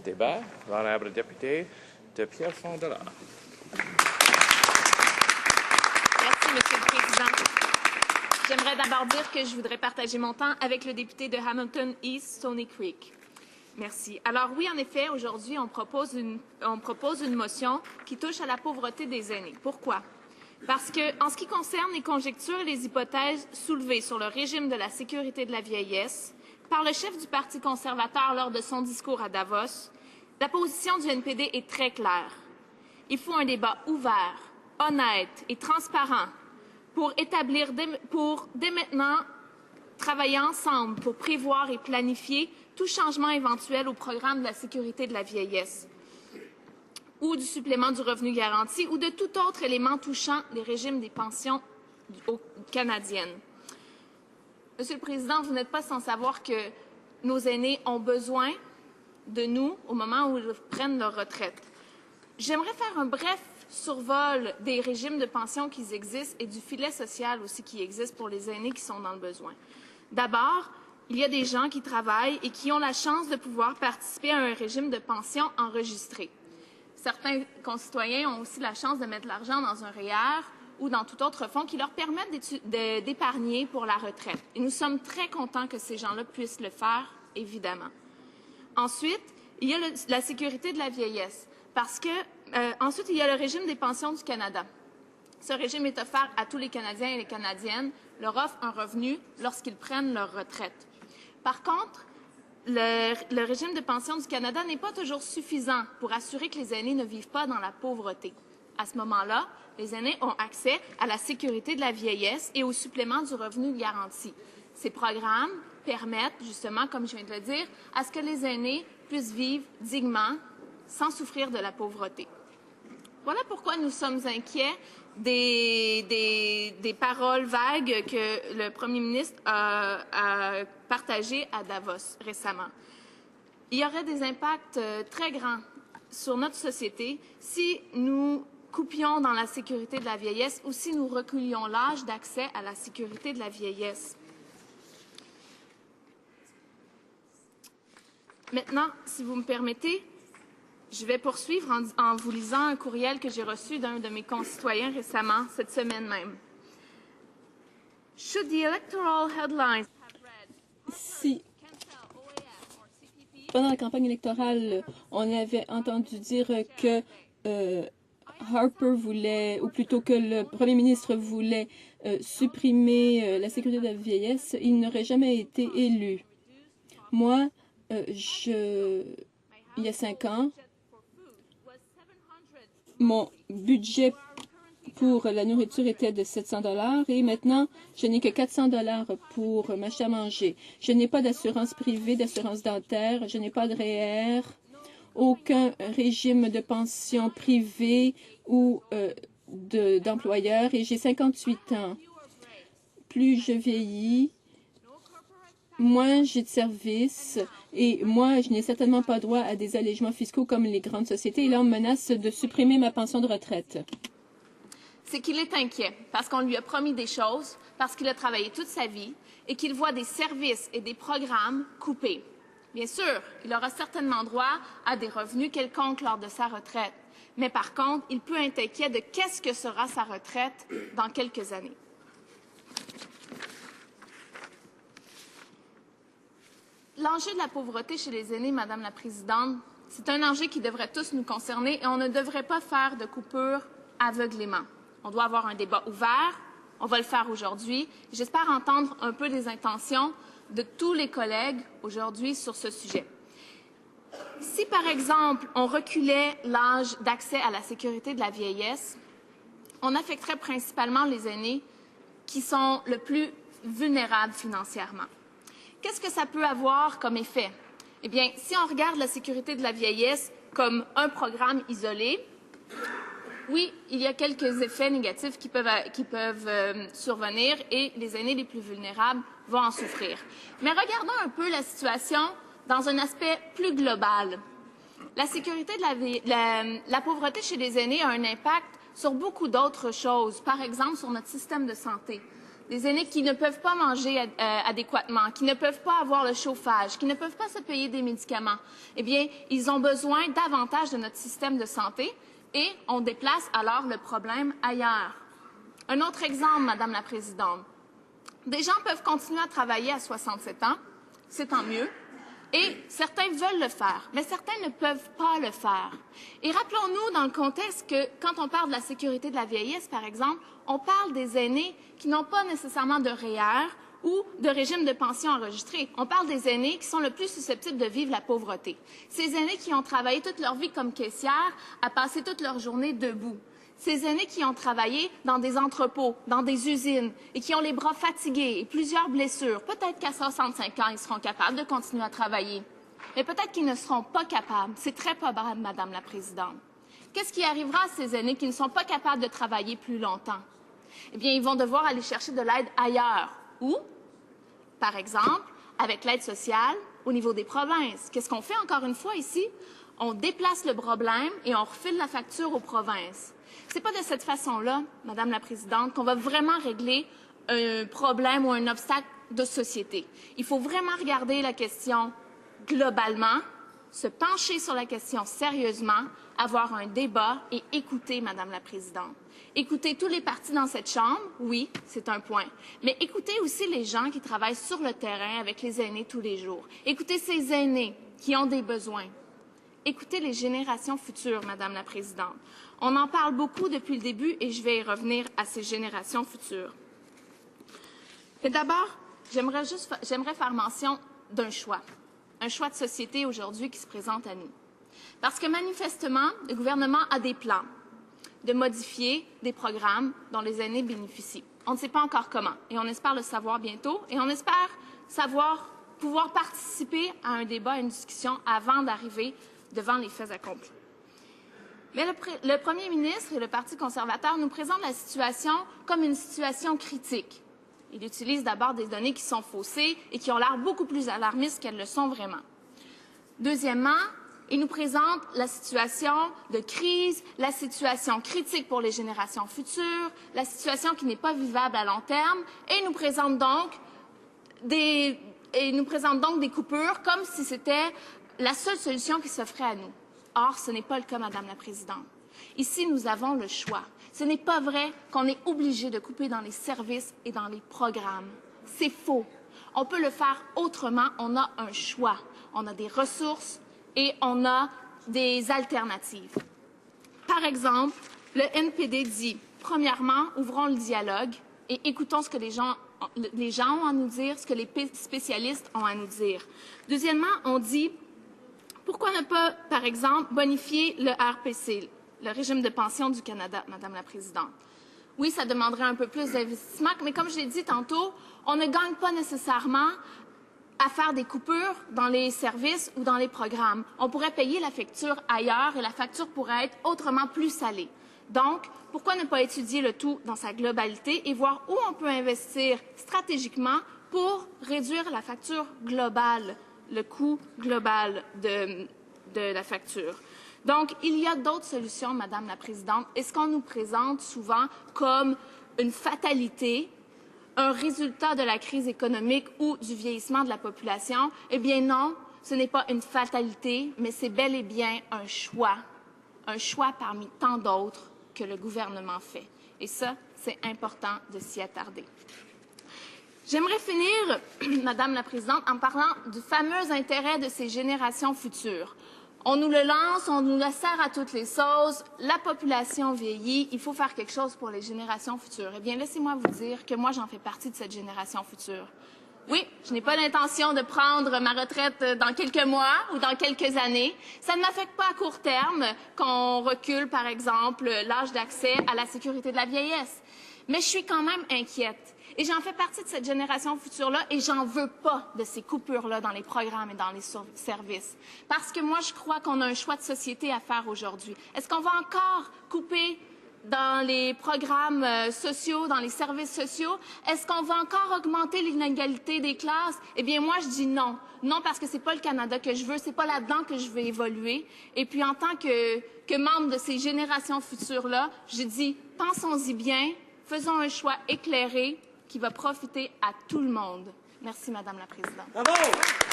débat. L'honorable député de Pierrefonds-Dollard. Merci, Monsieur le Président. J'aimerais d'abord dire que je voudrais partager mon temps avec le député de Hamilton East, Stony Creek. Merci. Alors oui, en effet, aujourd'hui, on propose une motion qui touche à la pauvreté des aînés. Pourquoi? Parce que, en ce qui concerne les conjectures et les hypothèses soulevées sur le régime de la sécurité de la vieillesse par le chef du Parti conservateur lors de son discours à Davos, la position du NPD est très claire. Il faut un débat ouvert, honnête et transparent pour dès maintenant, travailler ensemble pour prévoir et planifier tout changement éventuel au programme de la sécurité de la vieillesse ou du supplément du revenu garanti ou de tout autre élément touchant les régimes des pensions canadiennes. Monsieur le Président, vous n'êtes pas sans savoir que nos aînés ont besoin de nous au moment où ils prennent leur retraite. J'aimerais faire un bref survol des régimes de pension qui existent et du filet social aussi qui existe pour les aînés qui sont dans le besoin. D'abord, il y a des gens qui travaillent et qui ont la chance de pouvoir participer à un régime de pension enregistré. Certains concitoyens ont aussi la chance de mettre l'argent dans un REER ou dans tout autre fonds qui leur permettent d'épargner pour la retraite. Et nous sommes très contents que ces gens-là puissent le faire, évidemment. Ensuite, il y a la sécurité de la vieillesse, parce que ensuite, il y a le régime des pensions du Canada. Ce régime est offert à tous les Canadiens et les Canadiennes, leur offre un revenu lorsqu'ils prennent leur retraite. Par contre, le régime de pension du Canada n'est pas toujours suffisant pour assurer que les aînés ne vivent pas dans la pauvreté. À ce moment-là, les aînés ont accès à la sécurité de la vieillesse et au supplément du revenu garanti. Ces programmes permettent, justement, comme je viens de le dire, à ce que les aînés puissent vivre dignement sans souffrir de la pauvreté. Voilà pourquoi nous sommes inquiets des paroles vagues que le premier ministre a partagées à Davos récemment. Il y aurait des impacts très grands sur notre société si nous coupions dans la sécurité de la vieillesse ou si nous reculions l'âge d'accès à la sécurité de la vieillesse. Maintenant, si vous me permettez, je vais poursuivre en vous lisant un courriel que j'ai reçu d'un de mes concitoyens récemment, cette semaine même. Should the electoral headlines have read... Si, pendant la campagne électorale, on avait entendu dire que Harper voulait, ou plutôt que le premier ministre voulait supprimer la sécurité de la vieillesse, il n'aurait jamais été élu. Moi, il y a 5 ans, mon budget pour la nourriture était de 700 $ et maintenant, je n'ai que 400 $ pour m'acheter à manger. Je n'ai pas d'assurance privée, d'assurance dentaire, je n'ai pas de REER, aucun régime de pension privé ou d'employeur et j'ai 58 ans. Plus je vieillis, moins j'ai de services et moi, je n'ai certainement pas droit à des allégements fiscaux comme les grandes sociétés. Et là, on me menace de supprimer ma pension de retraite. C'est qu'il est inquiet parce qu'on lui a promis des choses, parce qu'il a travaillé toute sa vie et qu'il voit des services et des programmes coupés. Bien sûr, il aura certainement droit à des revenus quelconques lors de sa retraite. Mais par contre, il peut être inquiet de qu'est-ce que sera sa retraite dans quelques années. L'enjeu de la pauvreté chez les aînés, Madame la Présidente, c'est un enjeu qui devrait tous nous concerner et on ne devrait pas faire de coupure aveuglément. On doit avoir un débat ouvert, on va le faire aujourd'hui. J'espère entendre un peu les intentions de tous les collègues aujourd'hui sur ce sujet. Si, par exemple, on reculait l'âge d'accès à la sécurité de la vieillesse, on affecterait principalement les aînés qui sont le plus vulnérables financièrement. Qu'est-ce que ça peut avoir comme effet? Eh bien, si on regarde la sécurité de la vieillesse comme un programme isolé, oui, il y a quelques effets négatifs qui peuvent survenir et les aînés les plus vulnérables vont en souffrir. Mais regardons un peu la situation dans un aspect plus global. La sécurité de la pauvreté chez les aînés a un impact sur beaucoup d'autres choses, par exemple sur notre système de santé. des aînés qui ne peuvent pas manger adéquatement, qui ne peuvent pas avoir le chauffage, qui ne peuvent pas se payer des médicaments, eh bien, ils ont besoin davantage de notre système de santé et on déplace alors le problème ailleurs. Un autre exemple, Madame la Présidente. Des gens peuvent continuer à travailler à 67 ans, c'est tant mieux, et certains veulent le faire, mais certains ne peuvent pas le faire. Et rappelons-nous dans le contexte que quand on parle de la sécurité de la vieillesse, par exemple, on parle des aînés qui n'ont pas nécessairement de REER ou de régime de pension enregistré. On parle des aînés qui sont le plus susceptibles de vivre la pauvreté. Ces aînés qui ont travaillé toute leur vie comme caissières, à passer toute leur journée debout. Ces aînés qui ont travaillé dans des entrepôts, dans des usines et qui ont les bras fatigués et plusieurs blessures. Peut-être qu'à 65 ans, ils seront capables de continuer à travailler. Mais peut-être qu'ils ne seront pas capables. C'est très probable, Madame la Présidente. Qu'est-ce qui arrivera à ces aînés qui ne sont pas capables de travailler plus longtemps? Eh bien, ils vont devoir aller chercher de l'aide ailleurs. Où? Par exemple, avec l'aide sociale au niveau des provinces. Qu'est-ce qu'on fait encore une fois ici? On déplace le problème et on refile la facture aux provinces. Ce n'est pas de cette façon-là, Madame la Présidente, qu'on va vraiment régler un problème ou un obstacle de société. Il faut vraiment regarder la question globalement, se pencher sur la question sérieusement, avoir un débat et écouter, Madame la Présidente. Écouter tous les partis dans cette Chambre, oui, c'est un point. Mais écoutez aussi les gens qui travaillent sur le terrain avec les aînés tous les jours. Écoutez ces aînés qui ont des besoins. Écoutez les générations futures, Madame la Présidente. On en parle beaucoup depuis le début et je vais y revenir à ces générations futures. Mais d'abord, j'aimerais faire mention d'un choix de société aujourd'hui qui se présente à nous. Parce que manifestement, le gouvernement a des plans de modifier des programmes dont les aînés bénéficient. On ne sait pas encore comment et on espère le savoir bientôt et on espère pouvoir participer à un débat, à une discussion avant d'arriver devant les faits accomplis. Mais le Premier ministre et le Parti conservateur nous présentent la situation comme une situation critique. Il utilise d'abord des données qui sont faussées et qui ont l'air beaucoup plus alarmistes qu'elles le sont vraiment. Deuxièmement, il nous présente la situation de crise, la situation critique pour les générations futures, la situation qui n'est pas vivable à long terme, et il nous présente donc des coupures comme si c'était la seule solution qui s'offrait à nous. Or, ce n'est pas le cas, Madame la Présidente. Ici, nous avons le choix. Ce n'est pas vrai qu'on est obligé de couper dans les services et dans les programmes. C'est faux. On peut le faire autrement. On a un choix. On a des ressources et on a des alternatives. Par exemple, le NPD dit, premièrement, ouvrons le dialogue et écoutons ce que les gens ont à nous dire, ce que les spécialistes ont à nous dire. Deuxièmement, on dit, pourquoi ne pas, par exemple, bonifier le RPC, le régime de pension du Canada, Madame la Présidente? Oui, ça demanderait un peu plus d'investissement, mais comme je l'ai dit tantôt, on ne gagne pas nécessairement à faire des coupures dans les services ou dans les programmes. On pourrait payer la facture ailleurs et la facture pourrait être autrement plus salée. Donc, pourquoi ne pas étudier le tout dans sa globalité et voir où on peut investir stratégiquement pour réduire la facture globale, le coût global de la facture. Donc, il y a d'autres solutions, Madame la Présidente, et ce qu'on nous présente souvent comme une fatalité, un résultat de la crise économique ou du vieillissement de la population, eh bien non, ce n'est pas une fatalité, mais c'est bel et bien un choix parmi tant d'autres que le gouvernement fait. Et ça, c'est important de s'y attarder. J'aimerais finir, Madame la Présidente, en parlant du fameux intérêt de ces générations futures. On nous le lance, on nous le sert à toutes les sauces, la population vieillit, il faut faire quelque chose pour les générations futures. Eh bien, laissez-moi vous dire que moi, j'en fais partie de cette génération future. Oui, je n'ai pas l'intention de prendre ma retraite dans quelques mois ou dans quelques années. Ça ne m'affecte pas à court terme qu'on recule, par exemple, l'âge d'accès à la sécurité de la vieillesse. Mais je suis quand même inquiète. Et j'en fais partie de cette génération future-là et j'en veux pas de ces coupures-là dans les programmes et dans les services. Parce que moi, je crois qu'on a un choix de société à faire aujourd'hui. Est-ce qu'on va encore couper dans les programmes sociaux, dans les services sociaux? Est-ce qu'on va encore augmenter l'inégalité des classes? Eh bien, moi, je dis non. Non, parce que c'est pas le Canada que je veux, c'est pas là-dedans que je veux évoluer. Et puis, en tant que membre de ces générations futures-là, je dis, pensons-y bien, faisons un choix éclairé qui va profiter à tout le monde. Merci, Madame la Présidente. Bravo!